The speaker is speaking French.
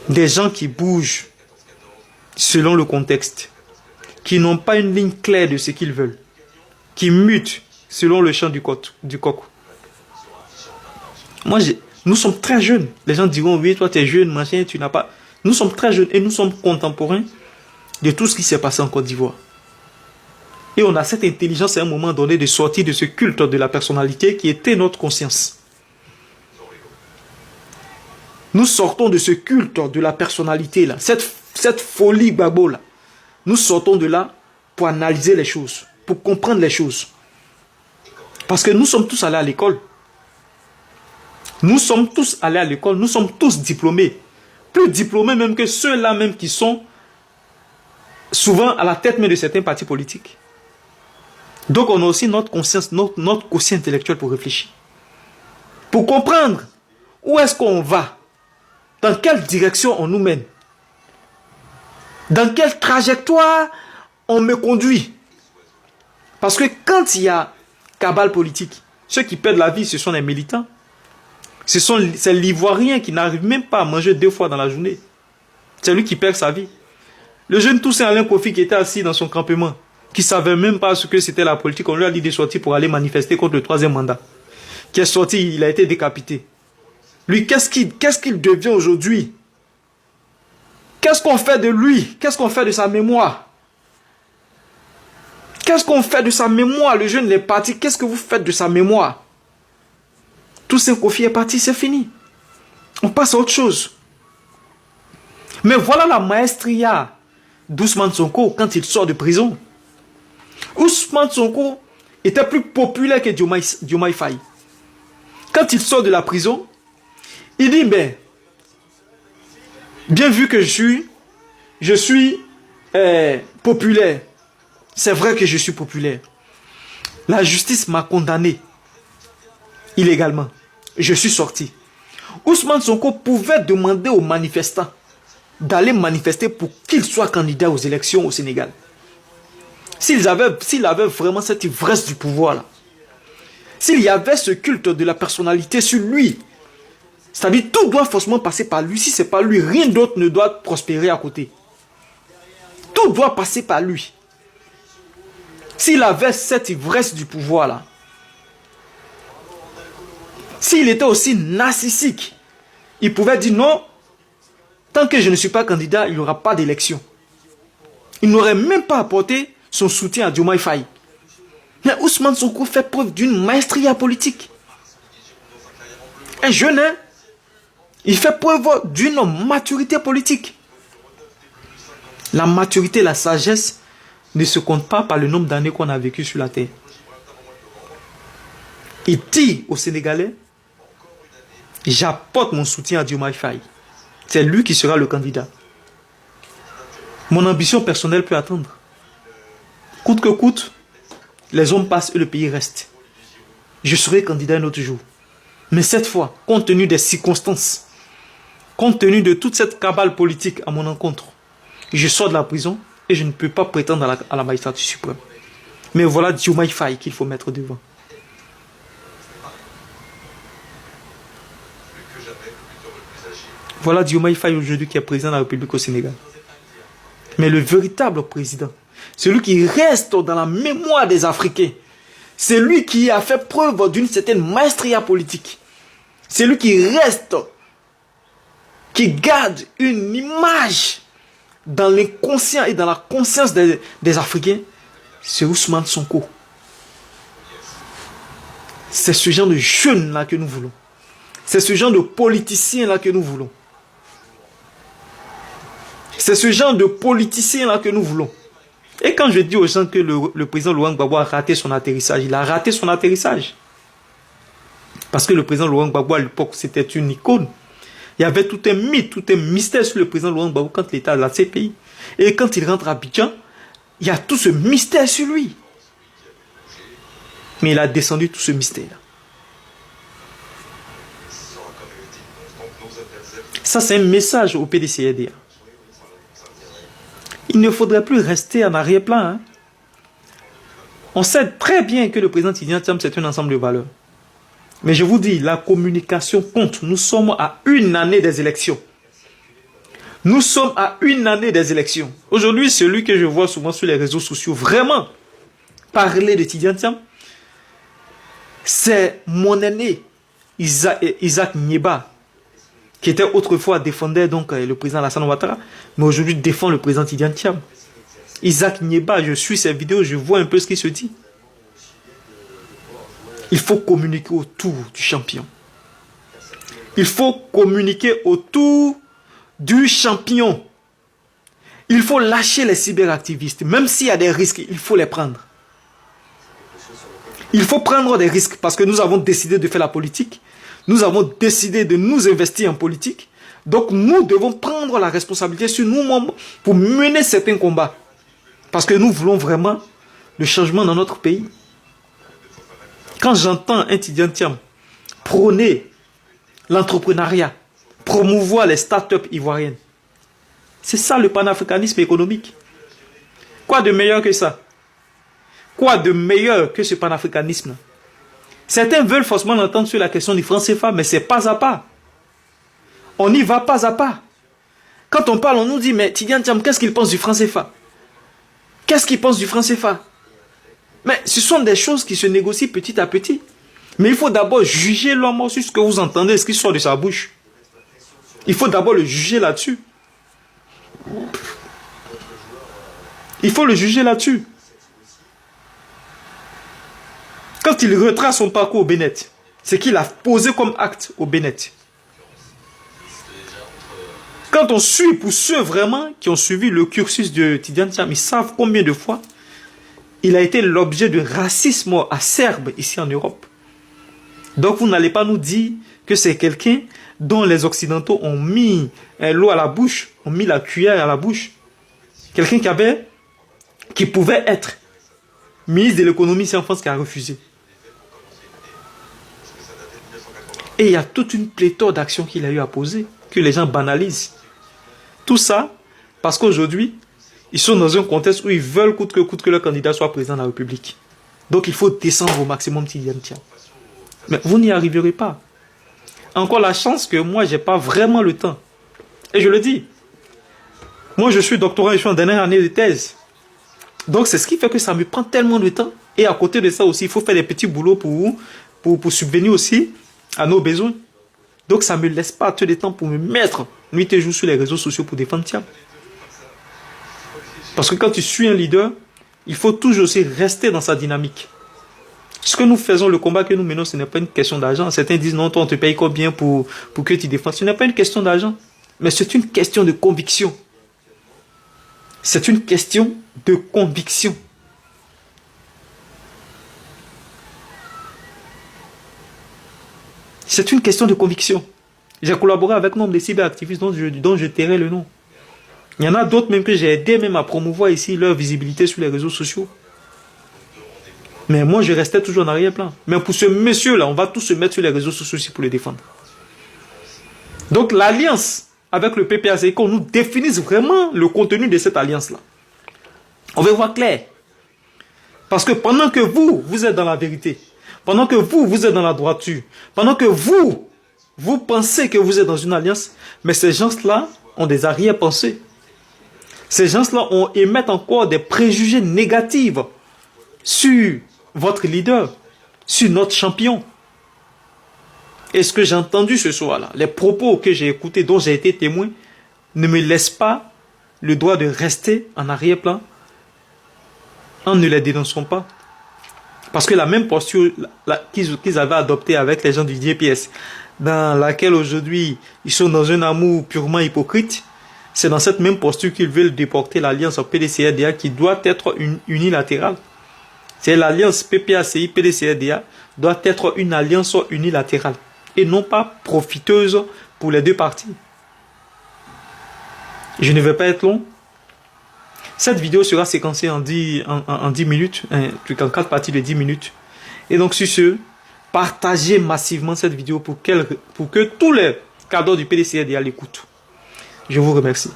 Des gens qui bougent selon le contexte, qui n'ont pas une ligne claire de ce qu'ils veulent, qui mutent selon le chant du coq. Nous sommes très jeunes. Les gens diront, oui, toi tu es jeune, machin, tu n'as pas... Nous sommes très jeunes et nous sommes contemporains de tout ce qui s'est passé en Côte d'Ivoire. Et on a cette intelligence à un moment donné de sortir de ce culte de la personnalité qui était notre conscience. Nous sortons de ce culte de la personnalité là, cette folie Gbagbo là. Nous sortons de là pour analyser les choses, pour comprendre les choses. Parce que nous sommes tous allés à l'école. Nous sommes tous allés à l'école, nous sommes tous diplômés. Plus diplômés même que ceux-là même qui sont souvent à la tête même de certains partis politiques. Donc on a aussi notre conscience, notre quotient intellectuel pour réfléchir. Pour comprendre où est-ce qu'on va, dans quelle direction on nous mène, dans quelle trajectoire on me conduit. Parce que quand il y a cabale politique, ceux qui perdent la vie, ce sont les militants. C'est l'Ivoirien qui n'arrive même pas à manger 2 fois dans la journée. C'est lui qui perd sa vie. Le jeune Toussaint Alain Kofi qui était assis dans son campement, qui ne savait même pas ce que c'était la politique, on lui a dit de sortir pour aller manifester contre le 3e mandat. Qui est sorti, il a été décapité. Lui, qu'est-ce qu'il devient aujourd'hui? Qu'est-ce qu'on fait de lui? Qu'est-ce qu'on fait de sa mémoire? Qu'est-ce qu'on fait de sa mémoire? Le jeune est parti, qu'est-ce que vous faites de sa mémoire? Toussaint Kofi est parti, c'est fini. On passe à autre chose. Mais voilà la maestria d'Ousmane Sonko quand il sort de prison. Ousmane Sonko était plus populaire que Diomaye Faye. Quand il sort de la prison, il dit, bien vu que je suis populaire, c'est vrai que je suis populaire. La justice m'a condamné illégalement. Je suis sorti. Ousmane Sonko pouvait demander aux manifestants d'aller manifester pour qu'il soit candidat aux élections au Sénégal. S'il avait vraiment cette ivresse du pouvoir là, s'il y avait ce culte de la personnalité sur lui, c'est-à-dire tout doit forcément passer par lui. Si ce n'est pas lui, rien d'autre ne doit prospérer à côté. Tout doit passer par lui. S'il avait cette ivresse du pouvoir là, s'il était aussi narcissique, il pouvait dire non, tant que je ne suis pas candidat, il n'y aura pas d'élection. Il n'aurait même pas apporté son soutien à Diomaye Faye. Mais Ousmane Sonko fait preuve d'une maestria politique. Un jeune, hein? Il fait preuve d'une maturité politique. La maturité, la sagesse ne se compte pas par le nombre d'années qu'on a vécu sur la terre. Il dit aux Sénégalais, j'apporte mon soutien à Diomaye Faye. C'est lui qui sera le candidat. Mon ambition personnelle peut attendre. Coûte que coûte, les hommes passent et le pays reste. Je serai candidat un autre jour. Mais cette fois, compte tenu des circonstances, compte tenu de toute cette cabale politique à mon encontre, je sors de la prison et je ne peux pas prétendre à la magistrature suprême. Mais voilà Diomaye Faye qu'il faut mettre devant. Voilà Diomaye Faye aujourd'hui qui est président de la République au Sénégal. Mais le véritable président, celui qui reste dans la mémoire des Africains, c'est lui qui a fait preuve d'une certaine maestria politique. C'est lui qui reste, qui garde une image dans l'inconscient et dans la conscience des Africains. C'est Ousmane Sonko. C'est ce genre de jeune-là que nous voulons. C'est ce genre de politicien-là que nous voulons. C'est ce genre de politicien-là que nous voulons. Et quand je dis aux gens que le président Laurent Gbagbo a raté son atterrissage, il a raté son atterrissage. Parce que le président Laurent Gbagbo, à l'époque, c'était une icône. Il y avait tout un mythe, tout un mystère sur le président Laurent Gbagbo quand il était à la CPI. Et quand il rentre à Abidjan, il y a tout ce mystère sur lui. Mais il a descendu tout ce mystère-là. Ça, c'est un message au PDCRDA. Il ne faudrait plus rester en arrière-plan. Hein. On sait très bien que le président Tidjane Thiam, c'est un ensemble de valeurs. Mais je vous dis, la communication compte. Nous sommes à 1 année des élections. Nous sommes à une année des élections. Aujourd'hui, celui que je vois souvent sur les réseaux sociaux, vraiment parler de Tidiane Thiam, c'est mon aîné, Isaac Nieba, qui était autrefois défendait donc le président Alassane Ouattara, mais aujourd'hui défend le président Tidiane Thiam. Isaac Nieba, je suis ses vidéos, je vois un peu ce qu'il se dit. Il faut communiquer autour du champion. Il faut communiquer autour du champion. Il faut lâcher les cyberactivistes. Même s'il y a des risques, il faut les prendre. Il faut prendre des risques parce que nous avons décidé de faire la politique. Nous avons décidé de nous investir en politique. Donc nous devons prendre la responsabilité sur nous-mêmes pour mener certains combats. Parce que nous voulons vraiment le changement dans notre pays. Quand j'entends un Tidiane Thiam prôner l'entrepreneuriat, promouvoir les start-up ivoiriennes, c'est ça le panafricanisme économique. Quoi de meilleur que ça? Quoi de meilleur que ce panafricanisme? Certains veulent forcément l'entendre sur la question du franc CFA, mais c'est pas à pas. On y va pas à pas. Quand on parle, on nous dit, mais Tidiane Thiam, qu'est-ce qu'il pense du franc CFA? Qu'est-ce qu'il pense du franc CFA? Mais ce sont des choses qui se négocient petit à petit. Mais il faut d'abord juger l'homme sur ce que vous entendez, ce qui sort de sa bouche. Il faut d'abord le juger là-dessus. Il faut le juger là-dessus. Quand il retrace son parcours au Bénin, c'est qu'il a posé comme acte au Bénin. Quand on suit, pour ceux vraiment qui ont suivi le cursus de Tidiane Thiam, ils savent combien de fois il a été l'objet de racisme acerbe ici en Europe. Donc vous n'allez pas nous dire que c'est quelqu'un dont les Occidentaux ont mis l'eau à la bouche, ont mis la cuillère à la bouche. Quelqu'un qui pouvait être ministre de l'économie ici en France qui a refusé. Et il y a toute une pléthore d'actions qu'il a eu à poser, que les gens banalisent. Tout ça parce qu'aujourd'hui, ils sont dans un contexte où ils veulent coûte que leur candidat soit président de la République. Donc il faut descendre au maximum Tidiane Thiam. Mais vous n'y arriverez pas. Encore la chance que moi, je n'ai pas vraiment le temps. Et je le dis. Moi, je suis doctorant et je suis en dernière année de thèse. Donc c'est ce qui fait que ça me prend tellement de temps. Et à côté de ça aussi, il faut faire des petits boulots pour subvenir aussi à nos besoins. Donc ça ne me laisse pas tout le temps pour me mettre nuit et jour sur les réseaux sociaux pour défendre Thiam. Parce que quand tu suis un leader, il faut toujours aussi rester dans sa dynamique. Ce que nous faisons, le combat que nous menons, ce n'est pas une question d'argent. Certains disent non, toi on te paye combien pour que tu défendes. Ce n'est pas une question d'argent, mais c'est une question de conviction. C'est une question de conviction. C'est une question de conviction. J'ai collaboré avec nombre de cyberactivistes dont je tairai le nom. Il y en a d'autres même que j'ai aidé même à promouvoir ici leur visibilité sur les réseaux sociaux. Mais moi, je restais toujours en arrière-plan. Mais pour ce monsieur-là, on va tous se mettre sur les réseaux sociaux aussi pour le défendre. Donc l'alliance avec le PPAC, qu'on nous définisse vraiment le contenu de cette alliance-là. On veut voir clair. Parce que pendant que vous êtes dans la vérité, pendant que vous êtes dans la droiture, pendant que vous pensez que vous êtes dans une alliance, mais ces gens-là ont des arrière-pensées. Ces gens-là émettent encore des préjugés négatifs sur votre leader, sur notre champion. Et ce que j'ai entendu ce soir-là, les propos que j'ai écoutés, dont j'ai été témoin, ne me laissent pas le droit de rester en arrière-plan en ne les dénonçant pas. Parce que la même posture qu'ils avaient adoptée avec les gens du DPS, dans laquelle aujourd'hui ils sont dans un amour purement hypocrite, c'est dans cette même posture qu'ils veulent déporter l'alliance PDCRDA qui doit être unilatérale. C'est l'alliance PPACI-PDCRDA doit être une alliance unilatérale et non pas profiteuse pour les deux parties. Je ne vais pas être long. Cette vidéo sera séquencée en 10 minutes, en 4 parties de 10 minutes. Et donc sur ce, partagez massivement cette vidéo pour que tous les cadres du PDCRDA l'écoutent. Je vous remercie.